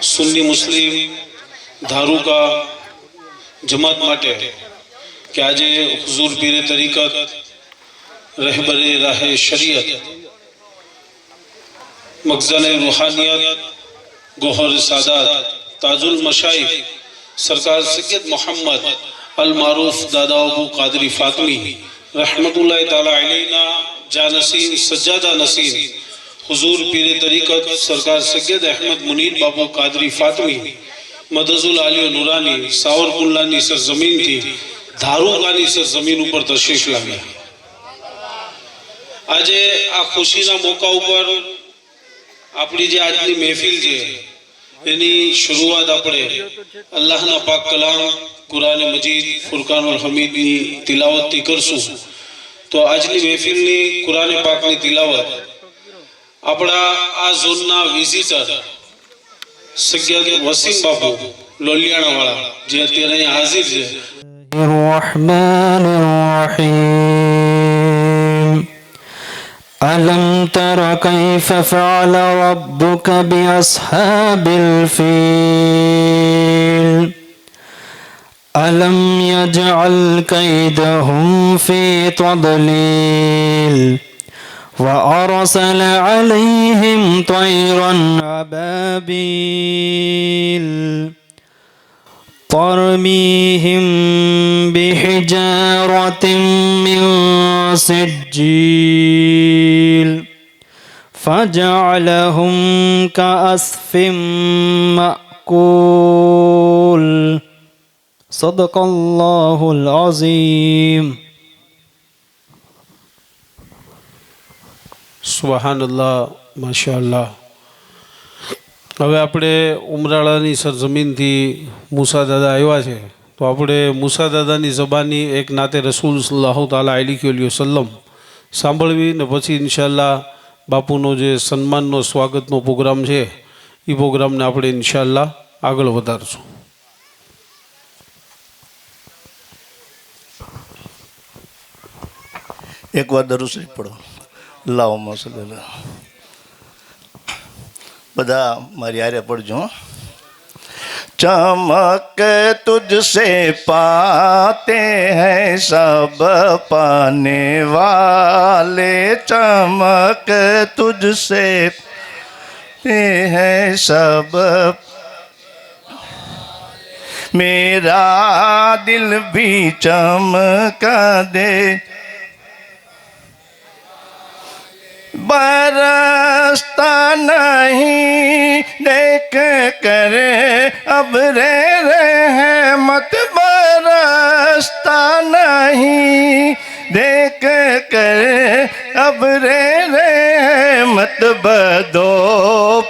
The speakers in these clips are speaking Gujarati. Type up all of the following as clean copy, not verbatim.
सुन्नी मुस्लिम धारुका जमात माटे कि आज हुजूर पीरे तरीक़त रहबरे राह शरीयत मखज़न रूहानियत गोहर सादात ताजुल मशाइख सरकार सैयद मोहम्मद अल मारूफ दादा अबू कादरी फातमी रहमतुल्लाह ताला अलैना जानसीन सज्जादा नसीन हुजूर पीरे तरीक़त सरकार सैयद अहमद मुनीर बाबू कादरी फातमी मदजुल आलियो नूरानी सावरकुंडलानी सरजमीन थी धारुकानी सरजमीन पर तशरीफ लाव्या। आज आ खुशीना मौका पर अपनी जे आजनी महफिल है एनी शुरुआत आपणे अल्लाहना पाक कलाम कुरान मजीद फुरकानुल हमीद नी तिलावत थी करशुं। तो आजनी महफिल नी कुरान पाक नी तिलावत अपना आ ઝોનના વિઝિટર સૈયદ વસીમ બાપુ લોલિયાણા વાળા જે અત્યારે અહીં હાજર છે। الرحمن الرحيم ألم تر كيف فعل ربك بأصحاب الفيل ألم يجعل كيدهم في تضليل وأرسل عليهم طيرا أبابيل ترميهم بحجارة من سجيل فجعلهم كعصف مأكول صدق الله العظيم। સુબહાન અલ્લાહ માશાઅલ્લાહ। હવે આપણે ઉમરાળાની સરજમીનથી મૂસા દાદા આવ્યા છે તો આપણે મૂસા દાદાની જબાની એક નાતે રસૂલ સલ્લલ્લાહુ તાલા અલૈહિ વસલ્લમ સાંભળવી ને પછી ઇન્શાઅલ્લાહ બાપુનો જે સન્માનનો સ્વાગતનો પ્રોગ્રામ છે એ પ્રોગ્રામને આપણે ઇન્શાઅલ્લાહ આગળ વધારશું। एक बार दरूद शरीफ पढ़ो। अल्लाहुम्मा सल्ली अला बधा मारी हारे पढ़जो। चमक तुझसे पाते हैं सब पाने वाले, चमक तुझसे पाते हैं सब, मेरा दिल भी चमका दे, बरसता नहीं देख कर अब रे रहमत, बरसता नहीं देख कर अब रे रहमत, बदो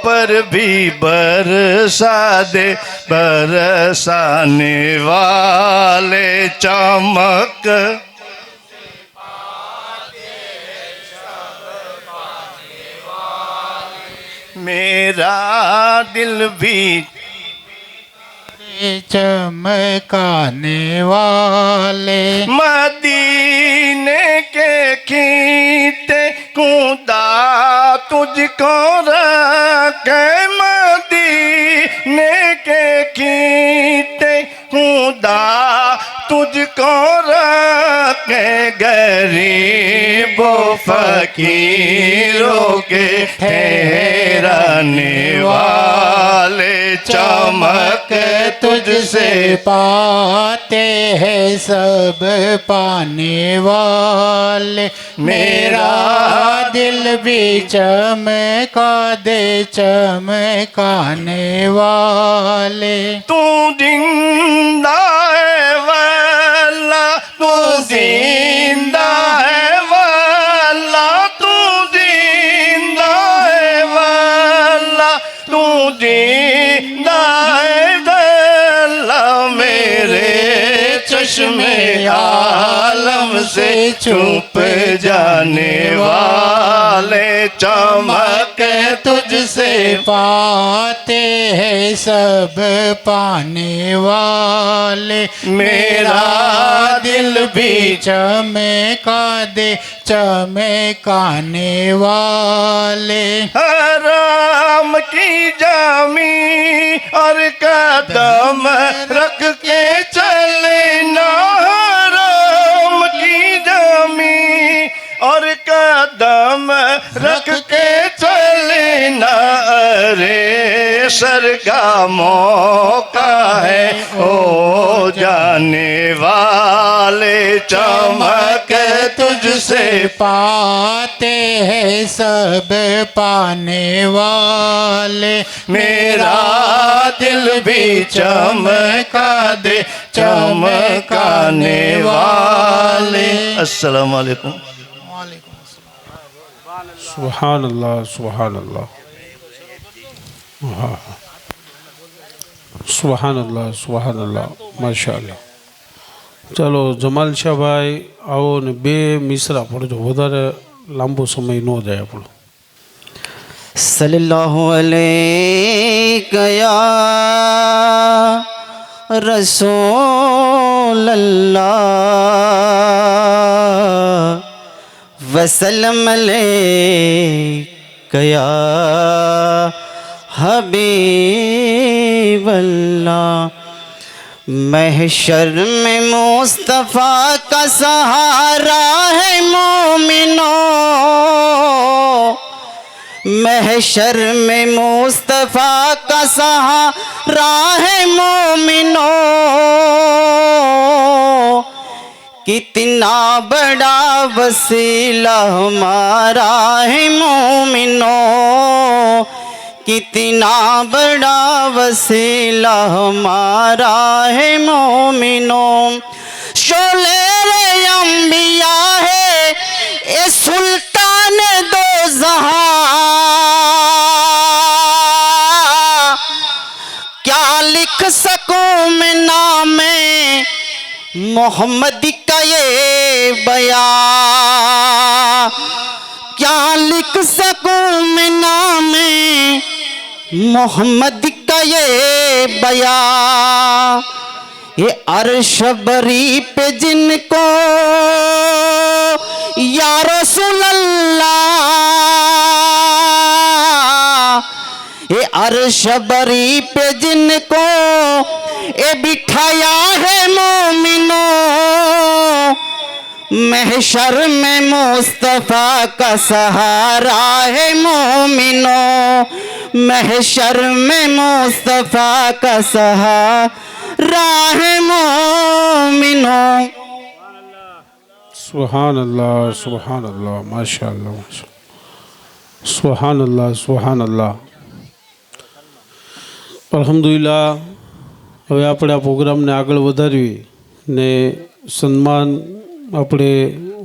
पर भी बरसा दे, बरसाने वाले चमक मेरा दिल भी चमकाने वाले, मदीने के खींचे खुदा तुझको रखे, मदीने के खींचे खुदा तुझको रखे, गरीबों फकीरों के ठहराने वाले, चमक तुझसे पाते हैं सब पाने वाले, मेरा दिल भी चमका दे चमकाने वाले। तू जिंदा है वाला, तू जिंदा है वाला, तू जिंदा है वाला, तू जिंदा है वाला, मेरे चश्मे आलम से छुप जाने वाले, चमक तुझसे पाते हैं सब पाने वाले, मेरा दिल भी चमका दे चमकाने वाले। हराम की जामी और कदम रख के चलना, हराम की जामी और कदम रख के चलना, अरे सर का मौका है ओ जाने वाले, चमक तुझसे पाते हैं सब पाने वाले, मेरा दिल भी चमका दे चमकाने वाले। अस्सलाम वालेकुम। सुभान अल्लाह, सुभान अल्लाह, हाँ, सुभान अल्लाह, सुभान अल्लाह, माशाअल्लाह। ચાલો જમાલશાહભાઈ આવો ને બે મિસરા પડજો, વધારે લાંબો સમય ન જાય આપણો. सल्लल्लाहु अलैहि या रसूल अल्लाह वसल्लम अलैहि या हबीब अल्लाह। महशर में मुस्तफ़ा का सहारा है मोमिनों, महशर में मुस्तफ़ा का सहारा है मोमिनों। कितना बड़ा वसीला हमारा है मोमिनों, कितना बड़ा वसीला हमारा है मोमिनों। शोले अंबिया है ए सुल्तान दो जहां, क्या लिख सकूं मैं नाम मोहम्मद का ये बयां, क्या लिख सकूं मैं नाम मोहम्मद का ये बयां। ये अर्श बरी पे जिनको या रसूल अल्लाह, ये अर्श बरी पे जिनको ये बिठाया है मोमिनों। महशर में मुस्तफ़ा का सहारा है मोमिनों, महशर में मुस्तफ़ा का सहारा है मोमिनों। સુહાન અલ્લાહ, સુહાન અલ્લાહ, માશાઅલ્લાહ, માશાઅલ્લાહ, સુહાન અલ્લાહ, સુહાન અલ્લાહ. અલ્હમ્દુલિલ્લાહ. હવે આપણે આ પ્રોગ્રામને આગળ વધારવી ને સન્માન આપણે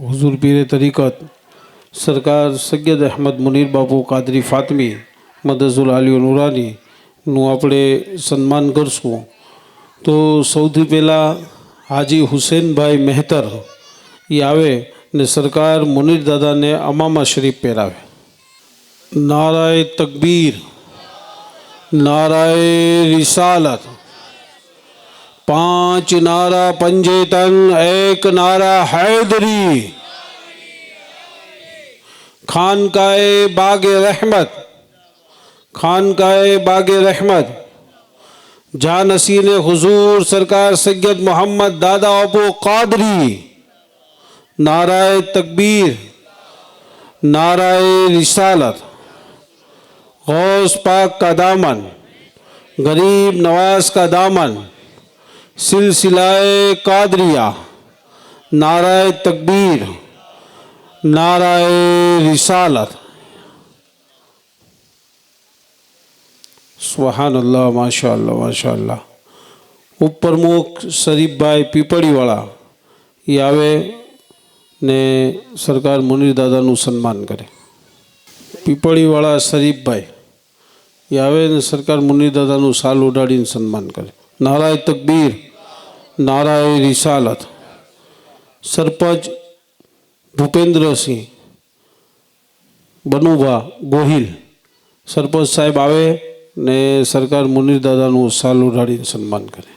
હુઝુર પીરે તરીકત સરકાર સૈયદ અહેમદ મુનીર બાપુ કાદરી ફાતમી મદઝુલ આલિયો નુરાનીનું આપણે સન્માન કરશું. તો સૌથી પહેલાં હાજી હુસૈનભાઈ મહેતર એ આવે ને સરકાર મુનીર દાદાને અમામા શરીફ પહેરાવે. નારાય તકબીર, નારાય રિસાલત, पांच नारा पंजेतन, एक नारा हैदरी। खानकाए बागे रहमत, खानकाए बागे रहमत, जानसीन हुजूर सरकार सैयद मोहम्मद दादा अबू कादरी। नाराए तकबीर, नाराए रिसालत, गौस पाक का दामन, गरीब नवाज का दामन, सिलसिलाए कादरिया। नाराए तकबीर, नाराए रिसालत। सुभान अल्लाह, माशाअल्लाह, माशाअल्लाह. उपप्रमुख शरीफभाई पीपळीवाળા એ આવે ને સરકાર મુનીર દાદાનું સન્માન કરે. પીપળીવાળા શરીફભાઈ એ આવે ને સરકાર મુનીર દાદાનું શાલ ઉડાડીને સન્માન કરે. નારાય તકબીર, નારાય રિસાલત. સરપંચ ભૂપેન્દ્રસિંહ બનુભા ગોહિલ સરપંચ સાહેબ આવે ને સરકાર મુનીર દાદાનું સાલ ઉઢાડીને સન્માન કરે.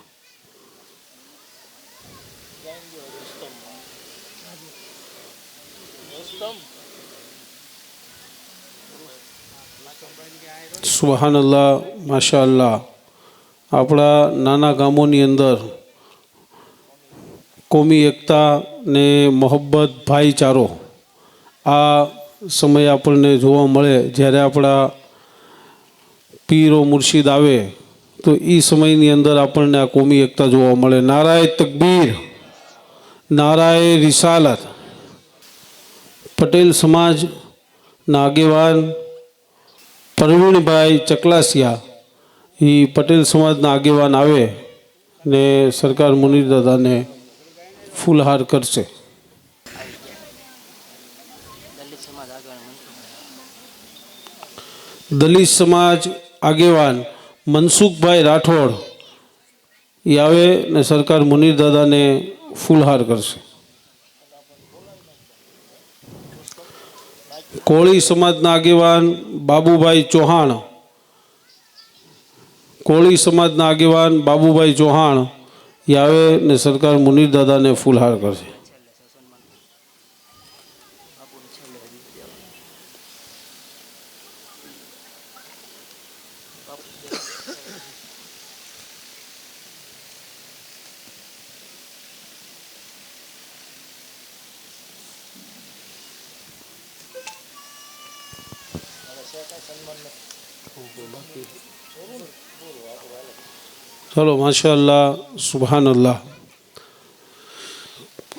સુબહાનલ્લાહ, માશાઅલ્લાહ. આપણા નાના ગામોની અંદર કોમી એકતા ને મોહબ્બત ભાઈચારો આ સમય આપણને જોવા મળે. જ્યારે આપણા પીરો મુર્શિદ આવે તો એ સમયની અંદર આપણને આ કોમી એકતા જોવા મળે. નારાએ તકબીર, નારાએ રિસાલત. પટેલ સમાજના આગેવાન પ્રવીણભાઈ ચકલાસિયા એ પટેલ સમાજના આગેવાન આવે ને સરકાર મુનીર દાદાને ફૂલહાર કરશે. દલિત સમાજ આગેવાન મનસુખભાઈ રાઠોડ એ આવે ને સરકાર મુનીર દાદાને ફૂલહાર કરશે. કોળી સમાજના આગેવાન બાબુભાઈ ચૌહાણ, કોળી સમાજના આગેવાન બાબુભાઈ ચૌહાણ એ આવે ને સરકાર મુનીર દાદાને ફૂલહાર કરશે. चलो माशाअल्लाह, सुबहानल्लाह.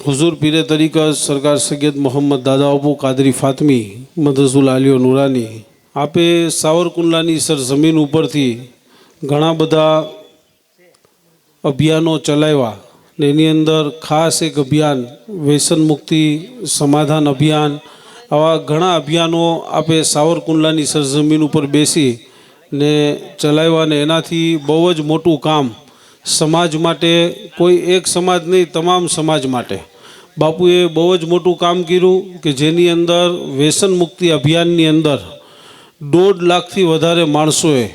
हुजूर पीरे तरीक़त सरकार सैयद मोहम्मद दादा अबू कादरी फातमी मदरसुल आलियो नूरानी आपे सावरकुंडलानी सरजमीन उपरथी घणा बधा अभियानों चलाव्या ने एनी अंदर खास एक अभियान व्यसन मुक्ति समाधान अभियान आवा घणा अभियानों आपे सावरकुंडलानी सरजमीन उपर बेसी ने चलाव्या ने एनाथी बहु ज मोटुं काम समाज माटे, कोई एक समाज नहीं तमाम समाज माटे बापुए बहु ज मोटुं काम कर्युं कि जेनी अंदर व्यसन मुक्ति अभियाननी अंदर 1.5 लाखथी वधारे माणसोए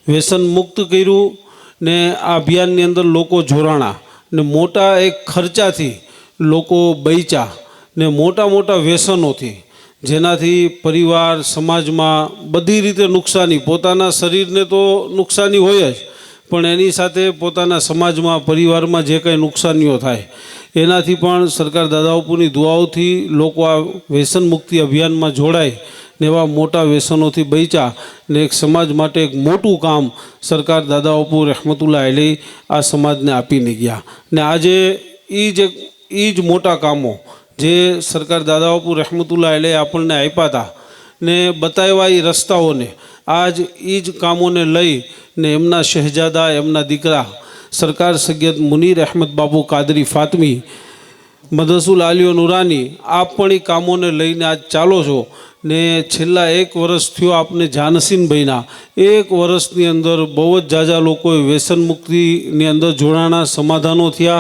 व्यसन मुक्त कर्युं ने आ अभियाननी अंदर लोको जोड़ाणा ने मोटा एक खर्चाथी लोको बच्या ने मोटा मोटा व्यसनोथी जेनाथी परिवार समाज में बधी रीते नुकसानी, पोताना शरीर ने तो नुकसानी होय ज पण एनी साथे पोताना समाज में परिवार में जे कई नुकसानीओ थाय एनाथी पण सरकार दादाओपुनी दुआओथी लोको आ व्यसन मुक्ति अभियान में जोड़ाय ने एवा मोटा व्यसनोथी बच्या ने एक समाज माटे एक मोटुं काम सरकार दादाओपु रहमतुल्लाह अलैह आ समाजने आपीने गया ने आजे ई ज मोटा कामों जे सरकार दादाओपु रहमतुल्लाह अलैह आपने आप्या था ने बताव्या ए रस्ताओने आज ई ज कामोने लई ने एमना शहजादा एमना दीकरा सरकार सैयद मुनीर अहमद बाबू कादरी फातमी मदरसुल आलियो नूरानी आप पण ई कामोने लईने आज चालो छो ने छेल्ला 1 वर्ष थयो आपने जानसीन भाईना 1 वर्षनी अंदर बहु ज जाजा लोकोए व्यसन मुक्तिनी अंदर जोड़ाणा समाधानों थया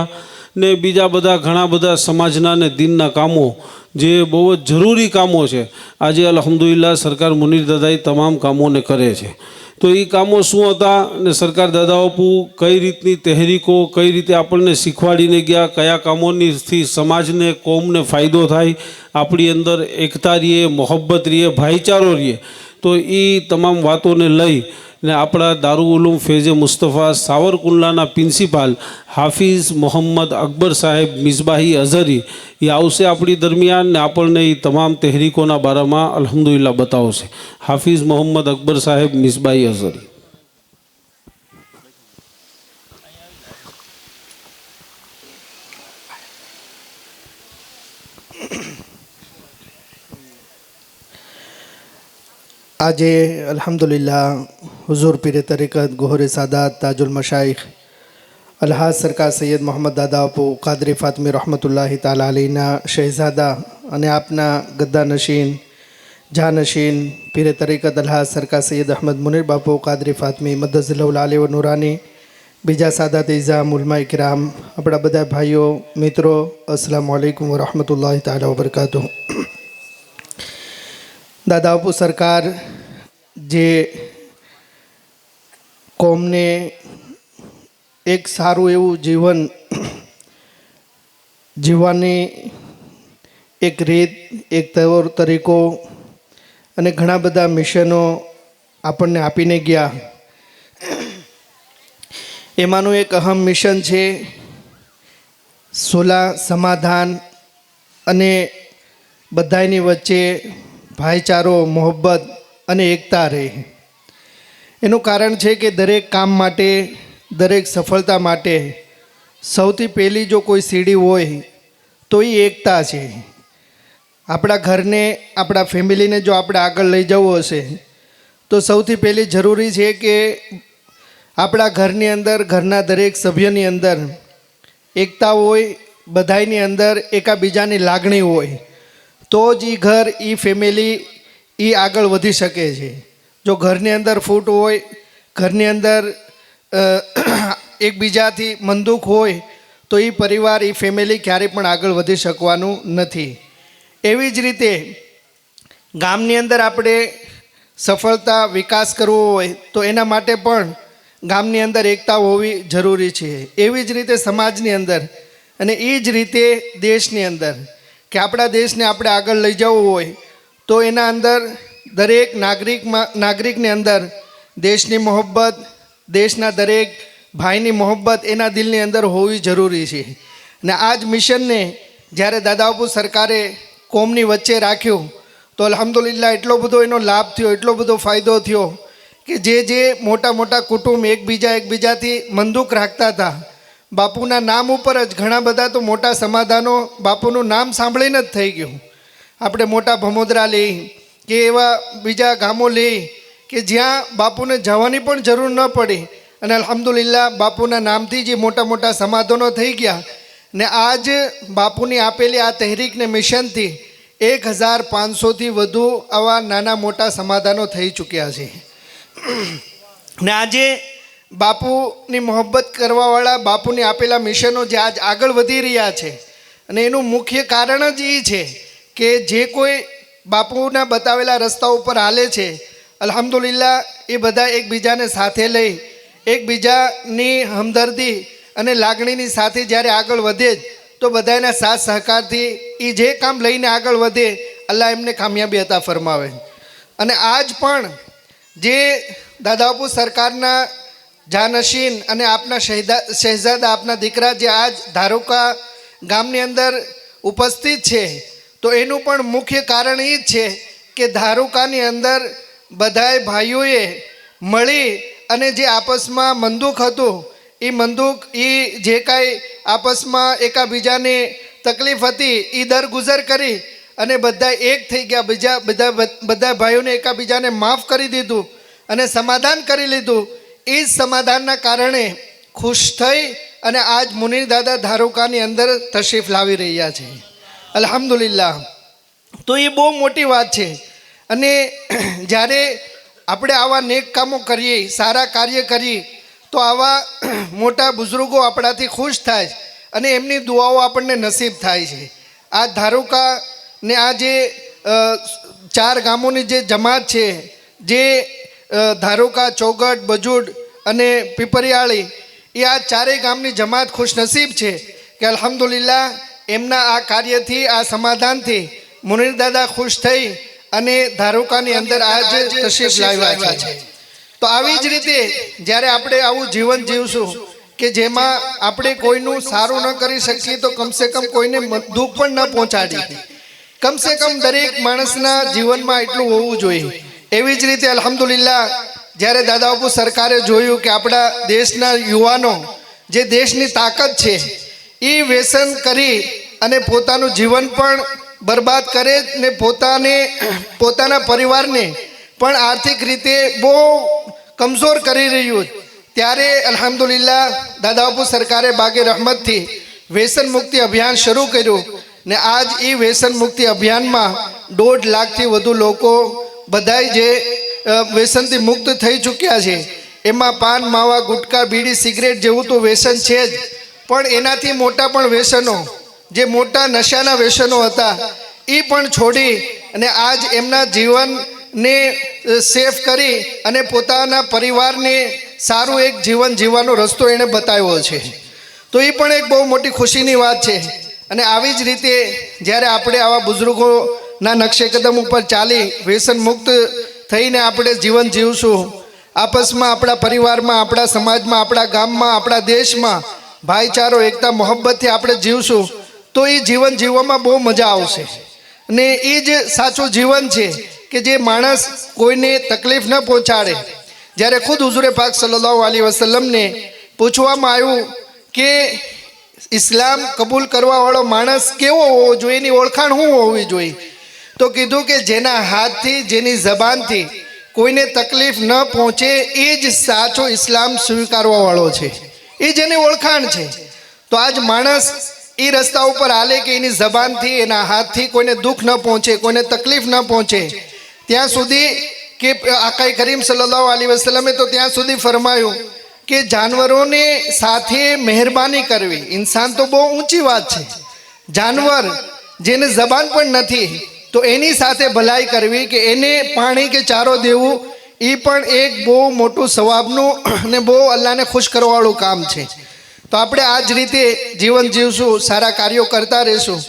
ने बीजा बधा घणा बधा समाजना ने दीनना कामों जे बहु जरूरी कामों छे आज अल्हम्दुलिल्लाह सरकार मुनीर दादाए तमाम कामों ने करे छे। तो ये कामों शुं हता ने सरकार दादाओपु कई रीतनी तहरीको कई रीते आपणे शीखवाड़ीने गया, कया कामोनी थी समाज ने कौम ने फायदो थाय, आपणी अंदर एकता रहीए, मोहब्बत रहीए, भाईचारो रहीए। तो ये तमाम बातों ने लई ने आपड़ा दारुल उलूम फैज़े मुस्तफ़ा सावरकुंडलाना प्रिंसिपाल हाफिज़ मोहम्मद अकबर साहेब मिसबाही अजहरी ये आवशे आपणी दरमियान ने आपणे ई तमाम तहरीकोना बारामां अल्हम्दुलिल्लाह बतावशे। हाफिज़ मोहम्मद अकबर साहेब मिसबाही अजहरी। आजे अल्हम्दुलिल्लाह हुजूर पीरे तरीक़त गोहरे सादात ताजुल मशाइख अलहाज सरकार सैयद मोहम्मद दादा अपू कादरी फातमी रहमतुल्लाहि ताला अलैना शहजादा अने आपना गद्दा नशीन जानशीन पीरे तरीक़त अलहाज सरकार सैयद अहमद मुनीर बापू कादरी फातमी मदरसुल आलियो व नूरानी बीजा सादात इज़ाम उलमा इकराम अपना बधा भाईओ मित्रों अस्सलामु अलैकुम व रहमतुल्लाहि ताला व बरकातुहू। દાદા બાપુ સરકાર જે કોમને એક સારું એવું જીવન જીવવાની એક રીત, એક તौर તરીકો અને ઘણા બધા મિશનો આપણને આપીને ગયા. એમાંનું એક અહમ મિશન છે સુલહ, સમાધાન અને બધાની વચ્ચે ભાઈચારો, મોહબ્બત અને એકતા રહે. એનું કારણ છે કે દરેક કામ માટે, દરેક સફળતા માટે સૌથી પહેલી જો કોઈ સીડી હોય તો એ એકતા છે. આપણા ઘરને, આપણા ફેમિલીને જો આપણે આગળ લઈ જવું હશે તો સૌથી પહેલી જરૂરી છે કે આપણા ઘરની અંદર, ઘરના દરેક સભ્યની અંદર એકતા હોય, બધાની અંદર એકાબીજાની લાગણી હોય, તો જ એ ઘર, એ ફેમિલી એ આગળ વધી શકે છે. જો ઘરની અંદર ફૂટ હોય, ઘરની અંદર એકબીજાથી મનદુખ હોય તો એ પરિવાર, એ ફેમિલી ક્યારેય પણ આગળ વધી શકવાનું નથી. એવી જ રીતે ગામની અંદર આપણે સફળતા, વિકાસ કરવો હોય તો એના માટે પણ ગામની અંદર એકતા હોવી જરૂરી છે. એવી જ રીતે સમાજની અંદર અને એ જ રીતે દેશની અંદર કે આપણા દેશને આપણે આગળ લઈ જવું હોય તો એના અંદર દરેક નાગરિકની અંદર દેશની મોહબ્બત, દેશના દરેક ભાઈની મોહબ્બત એના દિલની અંદર હોવી જરૂરી છે. અને આ જ મિશનને જ્યારે દાદા બાપુ સરકારે કોમની વચ્ચે રાખ્યું તો અલ્હમ્દુલિલ્લાહ એટલો બધો એનો લાભ થયો, એટલો બધો ફાયદો થયો કે જે મોટા મોટા કુટુંબ એકબીજાથી મનદુખ રાખતા હતા, બાપુના નામ ઉપર જ ઘણા બધા તો મોટા સમાધાનો બાપુનું નામ સાંભળીને જ થઈ ગયું. આપણે મોટા ભમોદરા લઈ કે એવા બીજા ગામો લઈ કે જ્યાં બાપુને જવાની પણ જરૂર ન પડી અને અલ્હમ્દુલિલ્લાહ બાપુના નામથી જે મોટા મોટા સમાધાનો થઈ ગયા. ને આજ બાપુની આપેલી આ તહેરીકને મિશનથી 1500થી વધુ આવા નાના મોટા સમાધાનો થઈ ચૂક્યા છે. ને આજે બાપુની મોહબ્બત કરવાવાળા, બાપુની આપેલા મિશનો જે આજ આગળ વધી રહ્યા છે અને એનું મુખ્ય કારણ જ એ છે કે જે કોઈ બાપુના બતાવેલા રસ્તા ઉપર હાલે છે, અલ્હમ્દુલિલ્લાહ એ બધા એકબીજાને સાથે લઈ, એકબીજાની હમદર્દી અને લાગણીની સાથે જ્યારે આગળ વધે તો બધાના સાથ સહકારથી એ જે કામ લઈને આગળ વધે, અલ્લાહ એમને કામયાબી અતા ફરમાવે. અને આજ પણ જે દાદા બાપુ સરકારના જાનશીન અને આપના શહેજાદા, આપના દીકરા જે આજ ધારુકા ગામની અંદર ઉપસ્થિત છે તો એનું પણ મુખ્ય કારણ એ જ છે કે ધારુકાની અંદર બધાય ભાઈઓએ મળી અને જે આપસમાં મનદુખ હતું એ મનદુખ, એ જે કાંઈ આપસમાં એકાબીજાને તકલીફ હતી એ દરગુજર કરી અને બધા એક થઈ ગયા. બધા ભાઈઓને એકાબીજાને માફ કરી દીધું અને સમાધાન કરી લીધું. એ જ સમાધાનના કારણે ખુશ થઈ અને આજ મુનીર દાદા ધારુકાની અંદર તશરીફ લાવી રહ્યા છે. અલ્હમ્દુલિલ્લાહ. તો એ બહુ મોટી વાત છે. અને જ્યારે આપણે આવા નેક કામો કરીએ, સારા કાર્ય કરીએ તો આવા મોટા બુઝુર્ગો આપણાથી ખુશ થાય અને એમની દુઆઓ આપણને નસીબ થાય છે. આ ધારુકા ને આ જે 4 ગામોની જે જમાત છે, જે ધારુકા, ચોગટ, બજુડ અને પીપરિયાળી, એ આ 4 ગામની જમાત ખુશનસીબ છે કે અલ્હમ્દુલિલ્લાહ એમના આ કાર્યથી, આ સમાધાનથી મુનીર દાદા ખુશ થઈ અને ધારુકાની અંદર આજ તશરીફ લાવ્યા છે. તો આવી જ રીતે જ્યારે આપણે આવું જીવન જીવશું કે જેમાં આપણે કોઈનું સારું ન કરી શકીએ તો કમસે કમ કોઈને દુઃખ પણ ન પહોંચાડીએ, કમસે કમ દરેક માણસના જીવનમાં એટલું હોવું જોઈએ. એવી જ રીતે અલ્હમ્દુલિલ્લાહ જ્યારે દાદા બાપુ સરકારે જોયું કે આપણા દેશના યુવાનો, જે દેશની તાકાત છે, એ વ્યસન કરી અને પોતાનું જીવન પણ બરબાદ કરે ને પોતાના પરિવારને પણ આર્થિક રીતે બહુ કમજોર કરી રહ્યું, ત્યારે અલ્હમ્દુલિલ્લાહ દાદા બાપુ સરકારે બાગે રહમતથી વ્યસન મુક્તિ અભિયાન શરૂ કર્યું ને આજ એ વ્યસન મુક્તિ અભિયાનમાં 1.5 લાખથી વધુ લોકો બધાય જે વ્યસનથી મુક્ત થઈ ચૂક્યા છે. એમાં પાન, માવા, ગુટકા, બીડી, સિગરેટ જેવું તો વ્યસન છે જ, પણ એનાથી મોટા પણ વ્યસનો, જે મોટા નશાના વ્યસનો હતા એ પણ છોડી અને આજ એમના જીવનને સેફ કરી અને પોતાના પરિવારને સારું એક જીવન જીવવાનો રસ્તો એણે બતાવ્યો છે. તો એ પણ એક બહુ મોટી ખુશીની વાત છે. અને આવી જ રીતે જ્યારે આપણે આવા બુઝુર્ગોના નકશે કદમ ઉપર ચાલી વ્યસન મુક્ત થઈને આપણે જીવન જીવશું, આપસમાં આપણા પરિવારમાં, આપણા સમાજમાં, આપણા ગામમાં, આપણા દેશમાં ભાઈચારો, એકતા, મોહબ્બતથી આપણે જીવશું, તો એ જીવન જીવવામાં બહુ મજા આવશે. અને એ જ સાચું જીવન છે કે જે માણસ કોઈને તકલીફ ન પહોંચાડે. જ્યારે ખુદ હુઝુરે પાક સલ્લલ્લાહુ અલૈહિ વસલ્લમને પૂછવામાં આવ્યું કે ઇસ્લામ કબૂલ કરવાવાળો માણસ કેવો હોવો જોઈએ, એની ઓળખાણ શું હોવી જોઈએ, તો કીધું કે જેના હાથથી, જેની જબાનથી કોઈને તકલીફ ન પહોંચે એ જ સાચો ઇસ્લામ સ્વીકારવાવાળો છે, એ જ એની ઓળખાણ છે. તો આજ માણસ એ રસ્તા ઉપર હાલે કે એની જબાનથી, એના હાથથી કોઈને દુઃખ ન પહોંચે, કોઈને તકલીફ ન પહોંચે. ત્યાં સુધી કે આકા કરીમ સલ્લલ્લાહુ અલૈહિ વસલ્લમે તો ત્યાં સુધી ફરમાયું કે જાનવરોને સાથે મહેરબાની કરવી. ઇન્સાન તો બહુ ઊંચી વાત છે, જાનવર જેને જબાન પણ નથી તો એની સાથે ભલાઈ કરવી, કે એને પાણી કે ચારો દેવું, એ પણ એક બહુ મોટું સવાબનું અને બહુ અલ્લાહને ખુશ કરવાવાળું કામ છે. તો આપણે આ જ રીતે જીવન જીવશું, સારા કાર્યો કરતા રહીશું,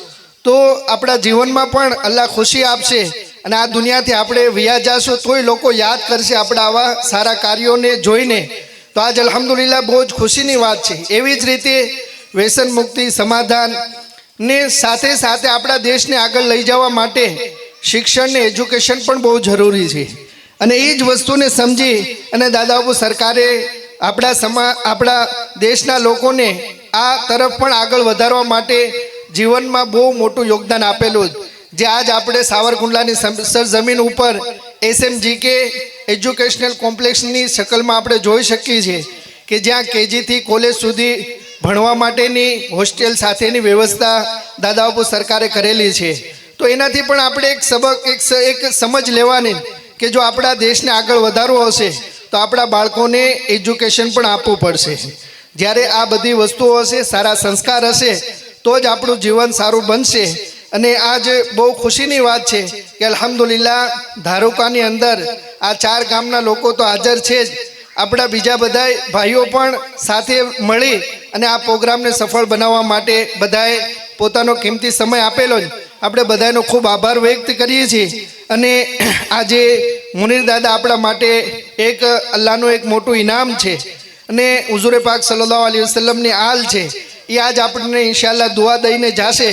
તો આપણા જીવનમાં પણ અલ્લાહ ખુશી આપશે. અને આ દુનિયાથી આપણે વિયા જશું તોય લોકો યાદ કરશે આપણા આવા સારા કાર્યોને જોઈને. તો આજ અલ્હમ્દુલિલ્લાહ બહુ જ ખુશીની વાત છે. એવી જ રીતે વ્યસન મુક્તિ, સમાધાન ને સાથે સાથે આપણા દેશને આગળ લઈ જવા માટે શિક્ષણ ને એજ્યુકેશન પણ બહુ જરૂરી છે. અને એ જ વસ્તુને સમજી અને દાદા બાપુ સરકારે આપણા દેશના લોકોને આ તરફ પણ આગળ વધારવા માટે જીવનમાં બહુ મોટું યોગદાન આપેલું. જે આજ આપણે સાવરકુંડલાની સરજમીન ઉપર SMGK એજ્યુકેશનલ કોમ્પ્લેક્સની શકલમાં આપણે જોઈ શકીએ છીએ કે જ્યાં KGથી કોલેજ સુધી ભણવા માટેની હોસ્ટેલ સાથેની વ્યવસ્થા દાદા બાપુ સરકારે કરેલી છે. તો એનાથી પણ આપણે એક સબક, એક સમજ લેવાની કે જો આપણા દેશને આગળ વધારવો હશે તો આપણા બાળકોને એજ્યુકેશન પણ આપવું પડશે. જ્યારે આ બધી વસ્તુઓ હશે, સારા સંસ્કાર હશે, તો જ આપણું જીવન સારું બનશે. અને આજ બહુ ખુશીની વાત છે કે અલ્હમ્દુલિલ્લાહ ધારુકાની અંદર આ 4 ગામના લોકો તો હાજર છે જ, આપણા બીજા બધા ભાઈઓ પણ સાથે મળી અને આ પ્રોગ્રામને સફળ બનાવવા માટે બધાએ પોતાનો કિંમતી સમય આપેલો. આપણે બધાનો ખૂબ આભાર વ્યક્ત કરીએ છીએ. અને આજે મુનીર દાદા આપણા માટે એક અલ્લાહનું એક મોટું ઇનામ છે અને હુઝુરે પાક સલ્લલ્લાહુ અલૈહિ વસલ્લમની આલ છે. એ આજ આપણને ઇન્શાઅલ્લાહ દુઆ દઈને જાશે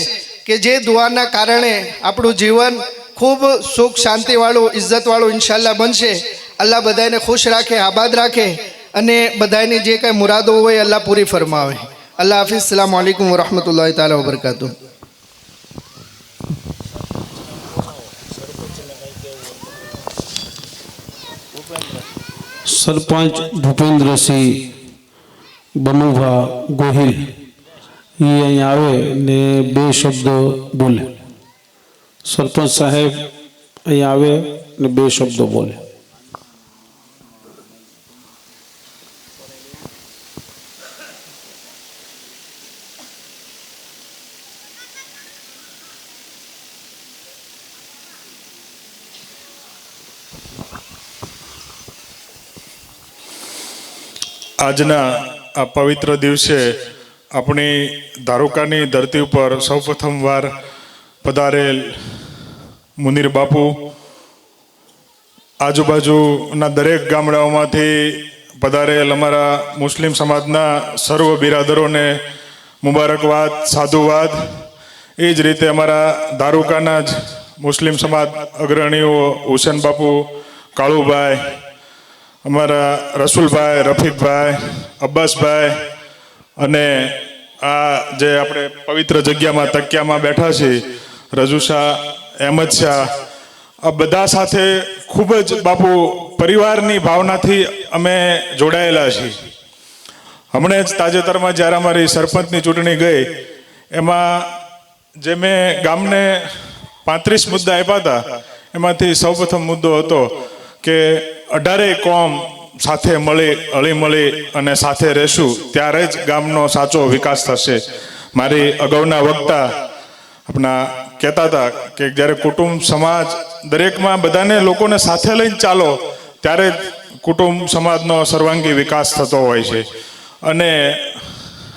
કે જે દુઆના કારણે આપણું જીવન ખૂબ સુખ શાંતિવાળું, ઇજ્જતવાળું ઇન્શાઅલ્લાહ બનશે. અલ્લાહ બધાને ખુશ રાખે, આબાદ રાખે અને બધાની જે કંઈ મુરાદો હોય અલ્લાહ પૂરી ફરમાવે. અલ્લાહ હાફિઝ. અસ્સલામુ અલૈકુમ વરહમતુલ્લાહિ તાલા વબરકાતુહ. સરપંચ ભૂપેન્દ્રસિંહ બનુભા ગોહિલ એ અહીં આવે ને 2 શબ્દો બોલે. સરપંચ સાહેબ અહીં આવે ને 2 શબ્દો બોલે. આજના આ પવિત્ર દિવસે આપણી ધારુકાની ધરતી ઉપર સૌપ્રથમવાર પધારેલ મુનીર બાપુ, આજુબાજુના દરેક ગામડાઓમાંથી પધારેલ અમારા મુસ્લિમ સમાજના સર્વ બિરાદરોને મુબારકવાદ, સાધુવાદ. એ જ રીતે અમારા ધારુકાના જ મુસ્લિમ સમાજ અગ્રણીઓ હુસેન બાપુ, કાળુભાઈ, અમારા રસુલભાઈ, રફીકભાઈ, અબ્બાસભાઈ અને આ જે આપણે પવિત્ર જગ્યામાં તકિયામાં બેઠા છીએ રજુ શાહ, અહેમદ શાહ, આ બધા સાથે ખૂબ જ બાપુ પરિવારની ભાવનાથી અમે જોડાયેલા છીએ. હમણાં જ તાજેતરમાં જ્યારે અમારી સરપંચની ચૂંટણી ગઈ એમાં જે મેં ગામને 35 મુદ્દા આપ્યા હતા એમાંથી સૌપ્રથમ મુદ્દો હતો કે 18 કોમ સાથે મળી, હળીમળી અને સાથે રહેશું ત્યારે જ ગામનો સાચો વિકાસ થશે. મારી અગાઉના વક્તા આપણા કહેતા હતા કે જ્યારે કુટુંબ સમાજ દરેકમાં બધાને લોકોને સાથે લઈને ચાલો ત્યારે જ કુટુંબ સમાજનો સર્વાંગી વિકાસ થતો હોય છે. અને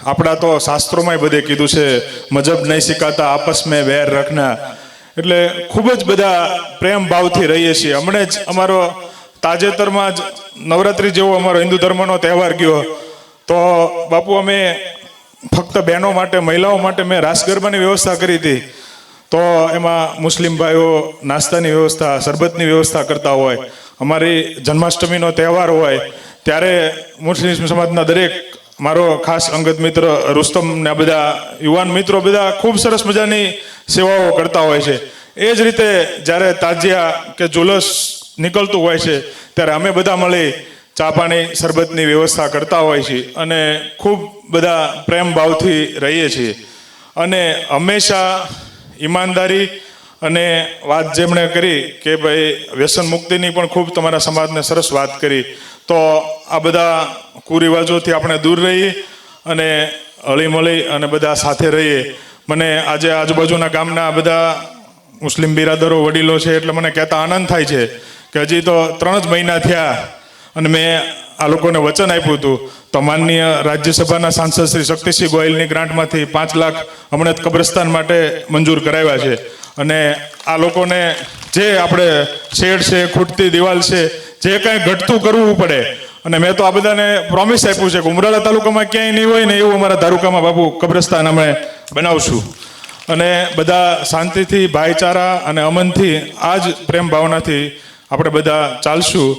આપણા તો શાસ્ત્રોમાંય બધે કીધું છે મજબ નહીં શીખાતા આપસ મેં વેર રખના, એટલે ખૂબ જ બધા પ્રેમ ભાવથી રહીએ છીએ. હમણે જ અમારો તાજેતરમાં જ નવરાત્રિ જેવો અમારો હિન્દુ ધર્મનો તહેવાર ગયો, તો બાપુ અમે ફક્ત બહેનો માટે મહિલાઓ માટે મેં રાસ ગરબાની વ્યવસ્થા કરી હતી. તો એમાં મુસ્લિમ ભાઈઓ નાસ્તાની વ્યવસ્થા શરબતની વ્યવસ્થા કરતા હોય. અમારી જન્માષ્ટમીનો તહેવાર હોય ત્યારે મુસ્લિમ સમાજના દરેક મારો ખાસ અંગત મિત્ર રુસ્તમ ને આ બધા યુવાન મિત્રો બધા ખૂબ સરસ મજાની સેવાઓ કરતા હોય છે. એ જ રીતે જ્યારે તાજિયા કે જુલસ નીકળતું હોય છે ત્યારે અમે બધા મળી ચા પાણી શરબતની વ્યવસ્થા કરતા હોય છીએ અને ખૂબ બધા પ્રેમ ભાવથી રહીએ છીએ. અને હંમેશા ઈમાનદારી અને વાત જેમણે કરી કે ભાઈ વ્યસન મુક્તિની પણ ખૂબ તમારા સમાજને સરસ વાત કરી. તો આ બધા કુરિવાજોથી આપણે દૂર રહીએ અને હળીમળી અને બધા સાથે રહીએ. મને આજે આજુબાજુના ગામના બધા મુસ્લિમ બિરાદરો વડીલો છે એટલે મને કહેતા આનંદ થાય છે કે હજી તો 3 જ મહિના થયા અને મેં આ લોકોને વચન આપ્યું હતું. તો માનનીય રાજ્યસભાના સાંસદ શ્રી શક્તિસિંહ ગોયલની ગ્રાન્ટમાંથી 5 લાખ હમણાં જ કબ્રસ્તાન માટે મંજૂર કરાવ્યા છે. અને આ લોકોને જે આપણે શેડ છે, ખૂટતી દિવાલ છે, જે કાંઈ ઘટતું કરવું પડે, અને મેં તો આ બધાને પ્રોમિસ આપ્યું છે કે ઉમરાળા તાલુકામાં ક્યાંય નહીં હોય ને એવું અમારા તાલુકામાં બાપુ કબ્રસ્તાન અમે બનાવશું. અને બધા શાંતિથી, ભાઈચારા અને અમનથી, આ જ પ્રેમ ભાવનાથી આપણે બધા ચાલશું.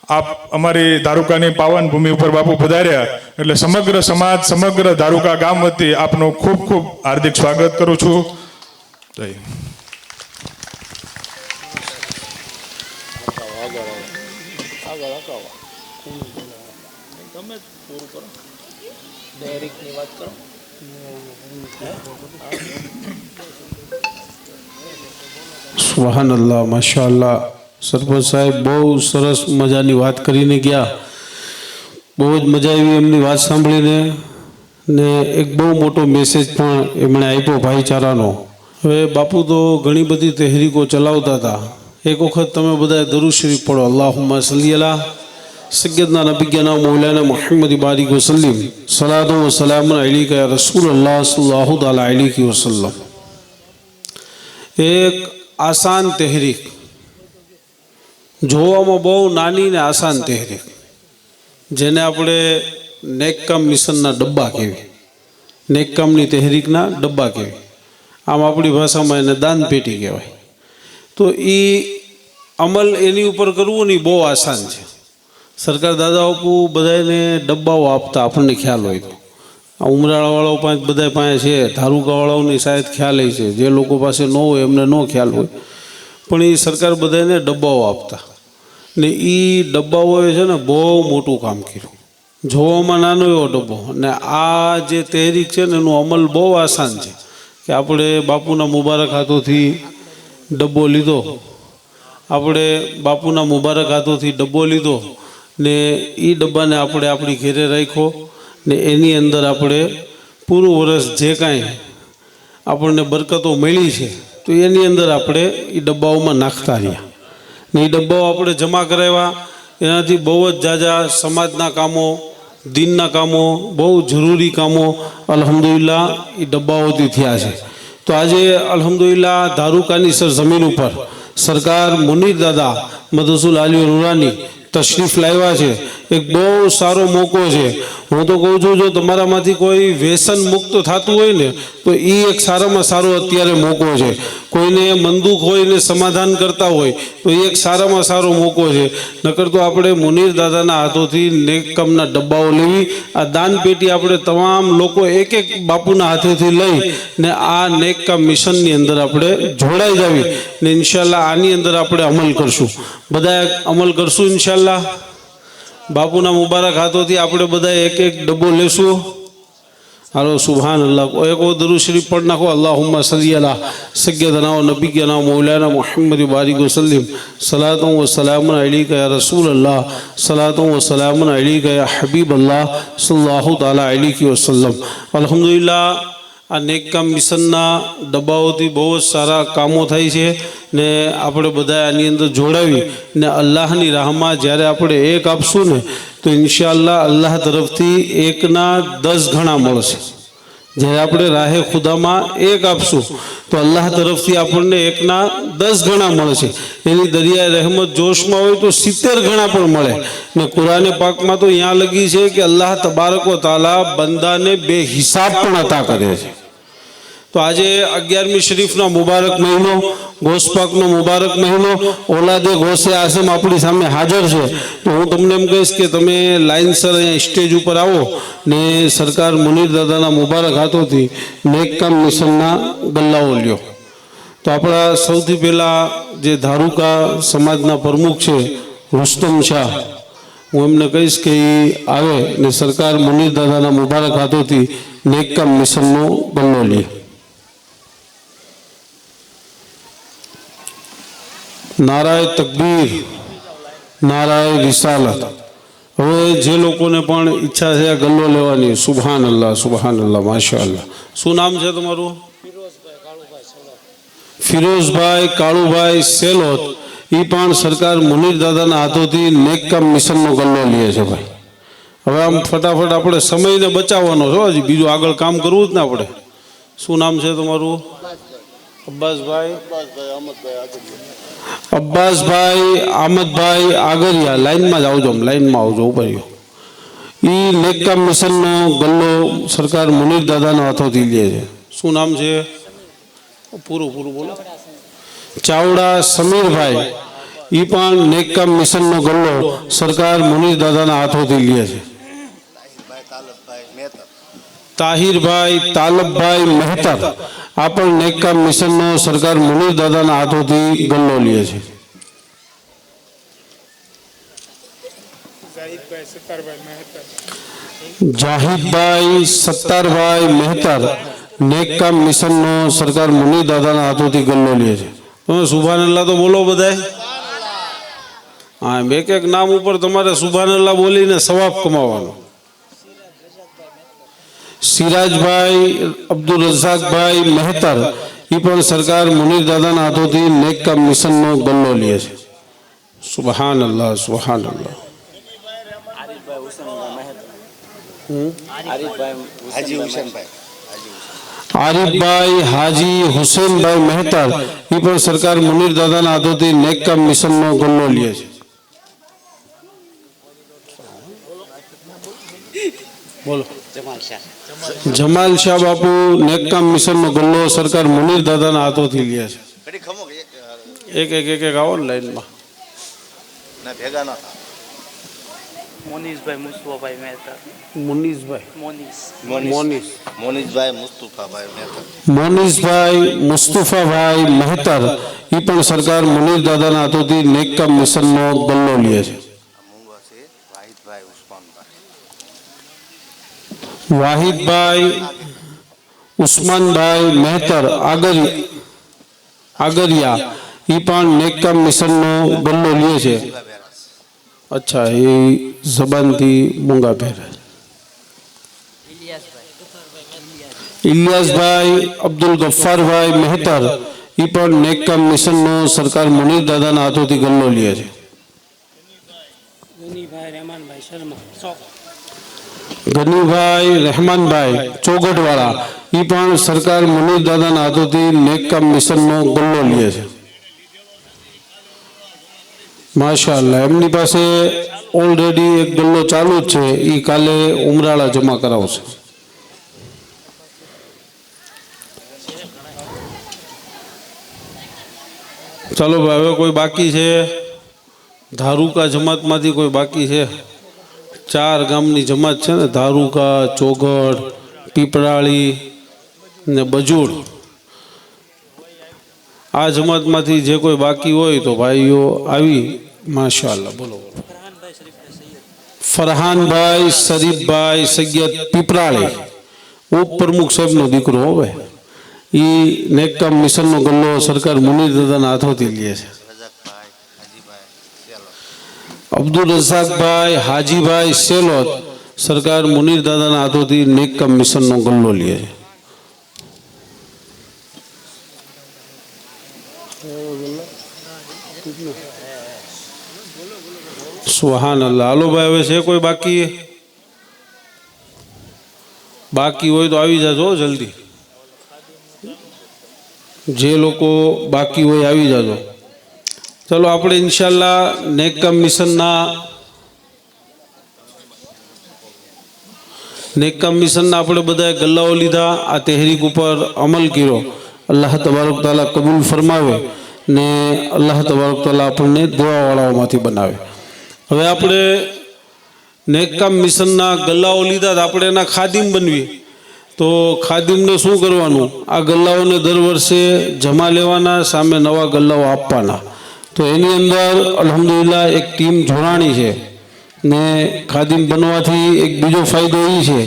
આપ અમારી ધારુકાની પાવન ભૂમિ ઉપર બાપુ પધાર્યા એટલે સમગ્ર સમાજ, સમગ્ર ધારુકા ગામ વતી આપનું ખૂબ ખૂબ હાર્દિક સ્વાગત કરું છું. જય હિન્દ. સુબહાન અલ્લાહ, માશા અલ્લાહ. સરપંચ સાહેબ બહુ સરસ મજાની વાત કરીને ગયા. બહુ જ મજા આવી એમની વાત સાંભળીને, ને એક બહુ મોટો મેસેજ પણ એમણે આપ્યો ભાઈચારાનો. હવે બાપુ તો ઘણી બધી તહેરીકો ચલાવતા હતા. એક વખત તમે બધાએ દરૂદ શરીફ પઢો, અલ્લાહુમ્મા સલ્લી અલા સૈયદના નબીયના મૌલાના મુહમ્મદ બારિક વસલ્લિમ સલાતુ વ સલામુન અલૈકા યા રસૂલલ્લાહ સલ્લલ્લાહુ તઆલા અલૈહિ વસલ્લમ. એક આસાન તહેરીક, જોવામાં બહુ નાની ને આસાન તહેરીક, જેને આપણે નેકકામ મિશનના ડબ્બા કહેવી, નેકકામની તહેરીકના ડબ્બા કહેવી. આમ આપણી ભાષામાં એને દાન પેટી કહેવાય. તો એ અમલ એની ઉપર કરવું ને બહુ આસાન છે. સરકાર દાદા બાપુ બધાને ડબ્બાઓ આપતા, આપણને ખ્યાલ હોય તો. આ ઉમરાળાવાળાઓ પાસે બધા પાસે છે, ધારુકાવાળાઓની શાયદ ખ્યાલ છે, જે લોકો પાસે ન હોય એમને ન ખ્યાલ હોય, પણ એ સરકાર બધાને ડબ્બાઓ આપતા. ને એ ડબ્બાઓએ છે ને બહુ મોટું કામ કર્યું. જોવામાં નાનો એવો ડબ્બો, અને આ જે તહેરીક છે ને એનું અમલ બહુ આસાન છે. કે આપણે બાપુના મુબારક હાથોથી ડબ્બો લીધો, આપણે બાપુના મુબારક હાથોથી ડબ્બો લીધો ને એ ડબ્બાને આપણે આપણી ઘેરે રાખ્યો ને એની અંદર આપણે પૂરું વરસ જે કાંઈ આપણને બરકતો મળી છે તો એની અંદર આપણે એ ડબ્બાઓમાં નાખતા રહ્યા. ને એ ડબ્બાઓ આપણે જમા કરાવ્યા. એનાથી બહુ જ ઝાઝા સમાજના કામો, દીનના કામો, બહુ જરૂરી કામો અલ્હમ્દુલિલ્લાહ એ ડબ્બાઓથી થયા છે. તો આજે અલ્હમ્દુલિલ્લાહ ધારુકાની સરજમીન ઉપર સરકાર મુનીર દાદા મદરસુલ આલી નુરાની તશરીફ લાવ્યા છે. એક બહુ સારો મોકો છે. હું તો કહું છું, જો તમારામાંથી કોઈ વ્યસન મુક્ત થતું હોય ને તો એ એક સારામાં સારો અત્યારે મોકો છે. કોઈને મનદુખ હોય ને સમાધાન કરતા હોય તો એ એક સારામાં સારો મોકો છે. નકર તો આપણે મુનીર દાદાના હાથોથી નેકકામના ડબ્બાઓ લેવી, આ દાન પેટી આપણે તમામ લોકો એક એક બાપુના હાથેથી લઈ ને આ નેકકામ મિશનની અંદર આપણે જોડાઈ જાવી ને ઇન્શાલ્લાહ આની અંદર આપણે અમલ કરશું. બધા અમલ કરશું ઇન્શાલ્લાહ. બાપુના મુબારક હાથોથી આપણે બધા એક એક ડબ્બો લેશું. હાલો સુબહાન અલ્લાહ. એક દરૂદ શરીફ પઢ નાખો, અલ્લાહુમ્મા સલ્લી અલા સૈયદના નબીયના મૌલાના મુહમ્મદ બારિક વસલ્લિમ સલાતુ વ સલામુન અલૈકા યા રસૂલલ્લાહ સલાતુ વ સલામુન અલૈકા યા હબીબલ્લાહ સલ્લલ્લાહુ તઆલા અલૈહિ વસલ્લમ. અલ્હમ્દુલિલ્લાહ આ નેકકામ મિશનના ડબ્બાઓથી બહુ જ સારા કામો થાય છે ને આપણે બધા આની અંદર જોડાવી ને અલ્લાહની રાહમાં જ્યારે આપણે એક આપશું ને તો ઇન્શાઅલ્લાહ અલ્લાહ તરફથી એકના 10 ગણા મળશે. જ્યારે આપણે રાહે ખુદામાં એક આપશું તો અલ્લાહ તરફથી આપણને એકના 10 ગણા મળશે. એની દરિયાએ રહેમત જોશમાં હોય તો 70 ગણા પણ મળે. ને કુરાને પાકમાં તો અહીંયા લગી છે કે અલ્લાહ તબારક વ તાલા બંદાને બેહિસાબ પણ અતા કરે છે. તો આજે 11મી શરીફનો મુબારક મહિનો, ગોસપાકનો મુબારક મહિનો, ઓલાદે ગોસે આસમ આપણી સામે હાજર છે. તો હું તમને એમ કહીશ કે તમે લાઇનસર અહીંયા સ્ટેજ ઉપર આવો ને સરકાર મુનીર દાદાના મુબારક હાથોથી નેકકામ મિશનના ગલ્લાઓ લ્યો. તો આપણા સૌથી પહેલાં જે ધારુકા સમાજના પ્રમુખ છે રુસ્તમ શાહ, હું એમને કહીશ કે એ આવે ને સરકાર મુનીર દાદાના મુબારક હાથોથી નેકકામ મિશનનો ગલ્લો લે. નારાય તકબીર, નારાય રિસાલત. હવે જે લોકોને પણ ઈચ્છા છે આ ગલ્લો લેવાની, સુબહાન અલ્લાહ, સુબહાન અલ્લાહ, માશા અલ્લાહ. શું નામ છે તમારું? ફિરોઝભાઈ કાળુભાઈ સેલોત. એ પણ સરકાર મુનીર દાદાના હાથોથી નેકકામ મિશનનો ગલ્લો લે છે. ભાઈ હવે આમ ફટાફટ આપણે સમયને બચાવવાનો છો, હજી બીજું આગળ કામ કરવું જ ને આપણે. શું નામ છે તમારું? અબ્બાસભાઈ આમદભાઈ આગરિયા. લાઈનમાં જ આવજો, લાઈનમાં આવજો, ઉપર એ નેકકામ મિશનનો ગલ્લો સરકાર મુનીર દાદાના હાથોથી લે છે. શું નામ છે? પૂરું બોલો. ચાવડા સમીરભાઈ. એ પણ નેકકામ મિશનનો ગલ્લો સરકાર મુનીર દાદાના હાથોથી લે છે. તાહિરભાઈ તાલબભાઈ મહેતર. આ પણ નેકકામ મિશનનો સરકાર મુનીર દાદાના હાથોથી ગલ્લો લે છે. જાહિદભાઈ સત્તારભાઈ મહેતર. નેકકામ મિશનનો સરકાર મુનીર દાદાના હાથોથી ગલ્લો લે છે. તમે સુભાનઅલ્લાહ તો બોલો બધાય. હા, એક નામ ઉપર તમારે સુભાનઅલ્લાહ બોલીને સવાબ કમાવાનો. સિરાજભાઈ અબ્દુલ રઝાકભાઈ મહેતર. એ પણ સરકાર મુનીર દાદાના હાથોથી નેકકામ મિશનનો ગલ્લો લે છે. સુબહાન અલ્લાહ, સુબહાન અલ્લાહ. આરિફભાઈ હાજી હુસેનભાઈ મહેતર. એ પણ સરકાર મુનીર દાદાના હાથોથી નેકકામ મિશનનો ગલ્લો લે છે. બોલો. જમાલ શાહ બાપુ નેકકામ મિશનનો ગલ્લો સરકાર મુનીર દાદાના હાથોથી લે છે. એક આવો ને લાઈનમાં. મોનીશભાઈ મુસ્તફાભાઈ મહેતા. મોનીશભાઈ મુસ્તફાભાઈ મહેતર. એ પણ સરકાર મુનીર દાદાના હાથોથી નેકકામ મિશનનો ગલ્લો લે છે. વાહિદભાઈ ઉસ્માનભાઈ મહેતર આગરિયા. એ પણ નેકકામ મિશનનો ગલ્લો લે છે. અચ્છા, એ જબાનથી મૂંગા પહેરે. ઇલિયાસભાઈ અબ્દુલ ગફ્ફારભાઈ મહેતર. એ પણ નેકકામ મિશનનો સરકાર મુનીર દાદાના હાથોથી ગલ્લો લે છે. ગનીભાઈ રહેમાનભાઈ ચોગટવાળા. એ પણ સરકાર મુનીર દાદાના હાથોથી નેકકામ મિશનનો ગલ્લો લે છે. માશા અલ્લાહ. એમની પાસે ઓલરેડી એક ગલ્લો ચાલુ જ છે, એ કાલે ઉમરાળા જમા કરાવશે. ચાલો ભાઈ, હવે કોઈ બાકી છે? ધારુકા જમાતમાંથી કોઈ બાકી છે? 4 ગામની જમાત છે ને, ધારુકા, ચોગડ, પીપળાળી ને બજુડ. આ જમાતમાંથી જે કોઈ બાકી હોય તો ભાઈઓ આવી. માશા અલ્લાહ. બોલો. ફરહાનભાઈ શરીફભાઈ સૈયદ પીપળાળી, ઉપપ્રમુખ સાહેબનો દીકરો હવે. એ નેકકામ મિશનનો ગલ્લો સરકાર મુનીર દાદાના હાથોથી લે છે. અબ્દુલ રઝાકભાઈ હાજીભાઈ સેલોત. સરકાર મુનીર દાદાના હાથોથી નેકકામ મિશનનો ગલ્લો લે છે. સુહાન અલ્લાહ. હાલો ભાઈ, હવે છે કોઈ બાકી હોય તો આવી જાજો જલ્દી. જે લોકો બાકી હોય આવી જાજો. ચલો આપણે ઇન્શાલ્લાહ નેકકામ મિશનના આપણે બધાએ ગલ્લાઓ લીધા, આ તહેરીક ઉપર અમલ કર્યો. અલ્લાહ તબારક તાલા કબૂલ ફરમાવે ને અલ્લાહ તબારક તાલા આપણને દુઆવાળાઓમાંથી બનાવે. હવે આપણે નેકકામ મિશનના ગલ્લાઓ લીધા, આપણે એના ખાદિમ બનવી. તો ખાદિમને શું કરવાનું? આ ગલ્લાઓને દર વર્ષે જમા લેવાના, સામે નવા ગલ્લાઓ આપવાના. તો એની અંદર અલ્હમ્દુલિલ્લાહ એક ટીમ જોડાણી છે ને ખાદિમ બનવાથી એક બીજો ફાયદો એ છે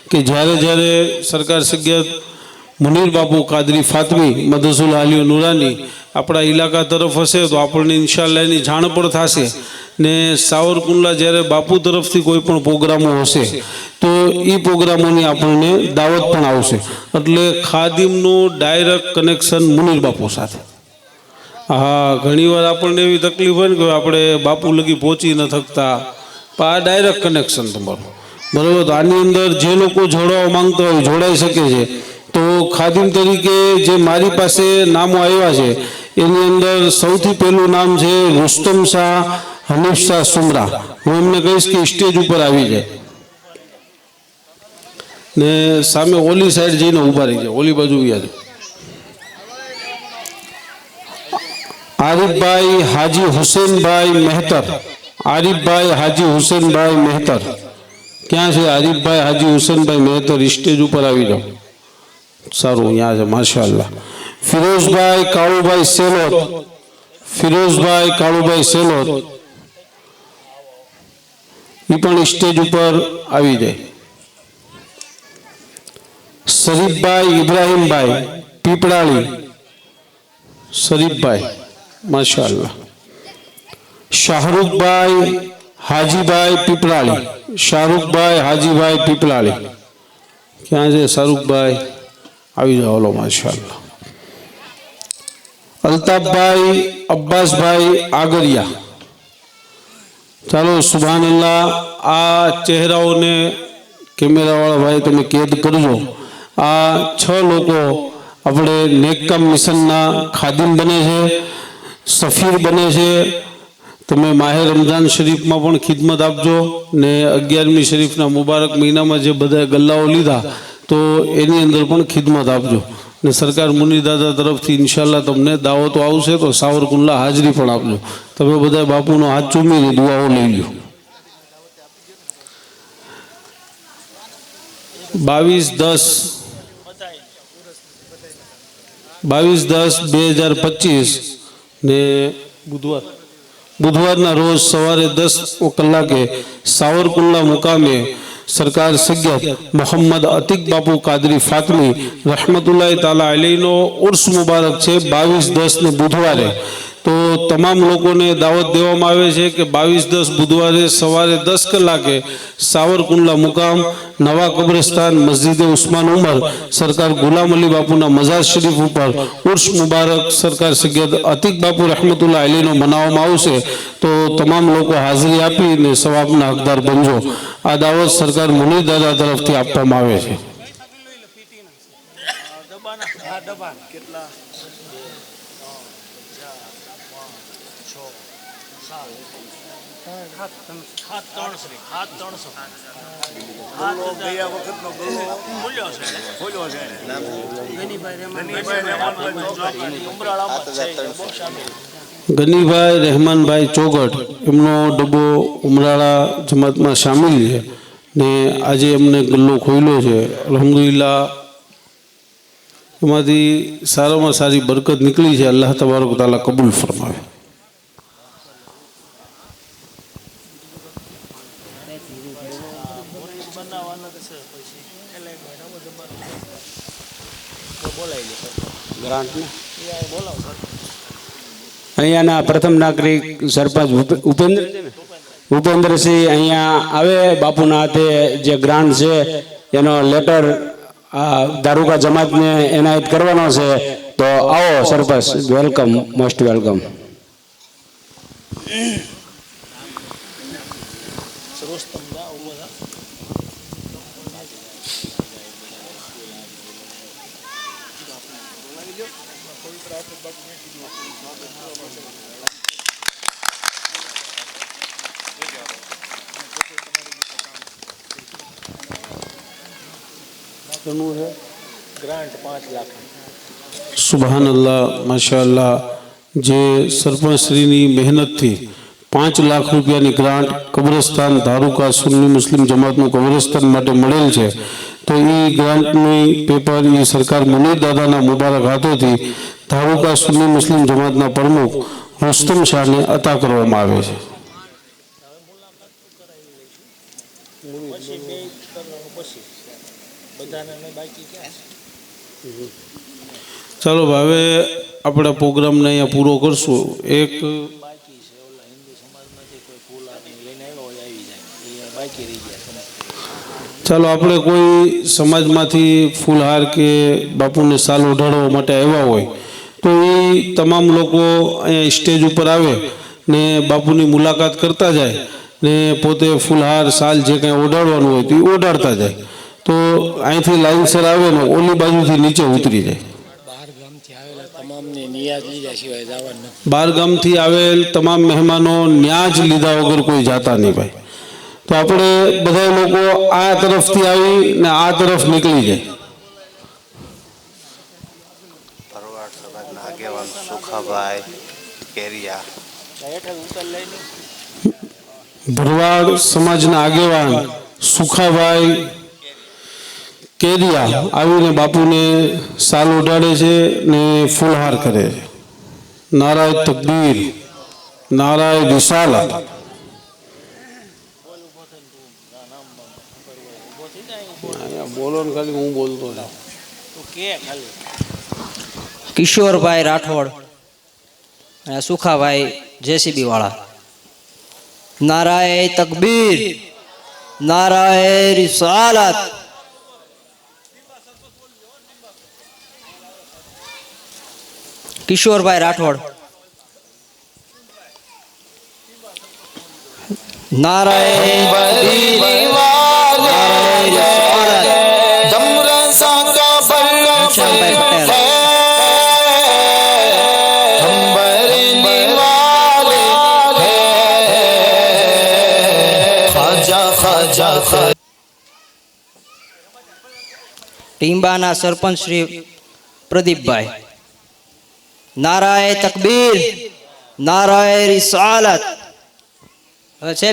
કે જ્યારે સરકાર સૈયદ મુનીર બાપુ કાદરી ફાતમી મદરસુલ આલિયો નુરાની આપણા ઇલાકા તરફ હશે તો આપણને ઇન્શાલ્લાહ એની જાણ પણ થશે. ને સાવરકુંડલા જ્યારે બાપુ તરફથી કોઈ પણ પ્રોગ્રામો હશે તો એ પ્રોગ્રામોની આપણને દાવત પણ આવશે. એટલે ખાદિમનું ડાયરેક્ટ કનેક્શન મુનીર બાપુ સાથે. હા, ઘણીવાર આપણને એવી તકલીફ હોય ને કે આપણે બાપુ લગી પહોંચી ન થકતા, પણ આ ડાયરેક્ટ કનેક્શન તમારું, બરાબર. તો આની અંદર જે લોકો જોડાવા માંગતા હોય જોડાઈ શકે છે. તો ખાદિમ તરીકે જે મારી પાસે નામો આવ્યા છે એની અંદર સૌથી પહેલું નામ છે રુસ્તમ શાહ હનીફ શાહ સુમરા. હું એમને કહીશ કે સ્ટેજ ઉપર આવી જાય ને સામે ઓલી સાઈડ જઈને ઊભા રહી જાય, ઓલી બાજુ આવી જાય. આરિફભાઈ હાજી હુસેનભાઈ મહેતર. આરિફભાઈ હાજી હુસેનભાઈ મહેતર ક્યાં છે? આરિફભાઈ હાજી હુસેનભાઈ મહેતર સ્ટેજ ઉપર આવી જાઓ. સારું, અહીંયા છે, માશાઅલ્લાહ. ફિરોઝભાઈ કાળુભાઈ સેલોત. ફિરોઝભાઈ કાળુભાઈ સેલોત એ પણ સ્ટેજ ઉપર આવી જાય. શરીફભાઈ ઇબ્રાહીમભાઈ પીપળાળી. શરીફભાઈ માશાઅલ્લાહ. શાહરુખભાઈ હાજીભાઈ પીપળાળી. શાહરુખભાઈ હાજીભાઈ પીપળાળી ક્યાં છે? શાહરુખભાઈ આવી જાઓ. હલો, માશાઅલ્લાહ. અલ્તાફભાઈ અબ્બાસભાઈ આગરિયા. ચાલો, સુભાનઅલ્લાહ. આ ચહેરાઓને કેમેરાવાળા ભાઈ તમે કેદ કરજો. આ 6 લોકો આપણે નેકકામ મિશનના ખાદિમ બને છે, સફીર બને છે. તમે માહે રમઝાન શરીફમાં પણ ખિદમત આપજો ને 11મી શરીફના મુબારક મહિનામાં જે બધા ગલ્લાઓ લીધા તો એની અંદર પણ ખિદમત આપજો. ને સરકાર મુનીર દાદા તરફથી ઇન્શાલ્લાહ તમને દાવતો આવશે તો સાવરકુંડલા હાજરી પણ આપજો. તમે બધા બાપુનો હાથ ચૂમીને દુઆઓ લઈ લો. 22/10/2025 ને બુધવારના રોજ સવારે 10 કલાકે સાવરકુંડલા મુકામે સરકાર સૈયદ મોહમ્મદ અતીક બાપુ કાદરી ફાતમી રહમતુલ્લાહ તાલા અલૈનો ઉર્સ મુબારક છે 22/10 ને બુધવારે. તો તમામ લોકોને દાવત દેવામાં આવે છે કે 22/10 બુધવારે સવારે 10 કલાકે સાવરકુંડલા મુકામ નવા કબ્રસ્તાન મસ્જિદે ઉસ્માન ઉમર સરકાર ગુલામ અલી બાપુના મઝાર શરીફ ઉપર ઉર્સ મુબારક સરકાર સૈયદ અતીક બાપુ રહમતુલ્લાહ અલૈનો મનાવવામાં આવશે. તો તમામ લોકો હાજરી આપીને સવાબના હકદાર બનજો. આ દાવત સરકાર મુનીર દાદા તરફથી આપવામાં આવે છે. ગનીભાઈ રહેમાનભાઈ ચોગટ એમનો ડબ્બો ઉમરાળા જમાતમાં સામેલ છે ને આજે એમને ગલ્લો ખોલ્યો છે. અલ્હમ્દુલિલ્લાહ એમાંથી સારામાં સારી બરકત નીકળી છે. અલ્લાહ તબારક તાલા કબૂલ ફરમાવે. અહીંયાના પ્રથમ નાગરિક સરપંચ ઉપેન્દ્રસિંહ અહીંયા આવે. બાપુના હાથે જે ગ્રાન્ટ છે એનો લેટર દારૂકા જમાતને એનાયત કરવાનો છે. તો આવો સરપંચ, વેલકમ, મોસ્ટ વેલકમ. સુબહાન અલ્લાહ માશાઅલ્લાહ જે સરપંચશ્રીની મહેનતથી 5 લાખ રૂપિયાની ગ્રાન્ટ કબ્રસ્તાન ધારુકા સુન્ની મુસ્લિમ જમાતનું કબ્રસ્તાન માટે મળેલ છે તો એ ગ્રાન્ટની પેપર એ સરકાર મુનીર દાદાના મુબારક હાથોથી ધારુકા સુન્ની મુસ્લિમ જમાતના પ્રમુખ રુસ્તમ શાહને અતા કરવામાં આવે છે. ચાલો હવે આપણે પ્રોગ્રામને અહીંયા પૂરો કરશું. એક ચાલો આપણે કોઈ સમાજમાંથી ફૂલહાર કે બાપુને સાલ ઓઢાડવા માટે આવ્યા હોય તો એ તમામ લોકો અહીંયા સ્ટેજ ઉપર આવે ને બાપુની મુલાકાત કરતા જાય ને પોતે ફૂલહાર સાલ જે કાંઈ ઓઢાડવાનું હોય તો એ ઓઢાડતા જાય. તો અહીંથી લાઈનસર આવે ને ઓલી બાજુથી નીચે ઉતરી જાય. બાર ગામથી આવેલ તમામ મહેમાનો ન્યાજ લીધા વગર કોઈ જાતા નહીં ભાઈ. તો આપણે બધા લોકો આ તરફથી આવી ને આ તરફ નીકળી જાય. ભરવાડ સમાજના આગેવાન સુખાભાઈ કેરિયા. ભરવાડ સમાજના આગેવાન સુખાભાઈ કેરિયા આવીને બાપુને સાલ ઓઢાડે છે ને ફૂલહાર કરે છે. નારાય તકબીર, નારાય રિસાલત. બોલો ને ખાલી હું બોલતો કિશોરભાઈ રાઠોડ અને સુખાભાઈ જેસીબી વાળા. નારાય તકબીર, નારાય રિસાલત. કિશોરભાઈ રાઠોડ. નારાય તકબીર, નારાય રિસાલત. ઘનશ્યામભાઈ પટેલ. ટીંબાના સરપંચ શ્રી પ્રદીપભાઈ. નારાય તકબીર, નારાય રિસાલત. હવે છે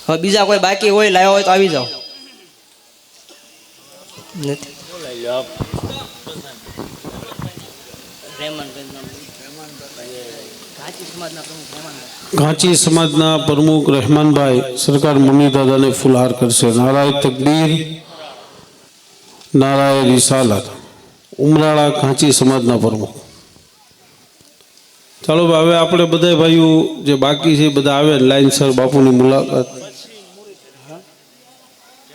હવે બીજા કોઈ બાકી હોય લાવ્યા હોય તો આવી જાઓ. ઘાંચી સમાજના પ્રમુખ રહેમાનભાઈ સરકાર મુની દાદાને ફૂલહાર કરશે. નારાય તકબીર, નારાય રિસાલત. ઉમરાળા ઘાંચી સમાજના પ્રમુખ. ચાલો હવે આપણે બધા ભાઈઓ જે બાકી છે બધા આવે લાઈનસર બાપુની મુલાકાત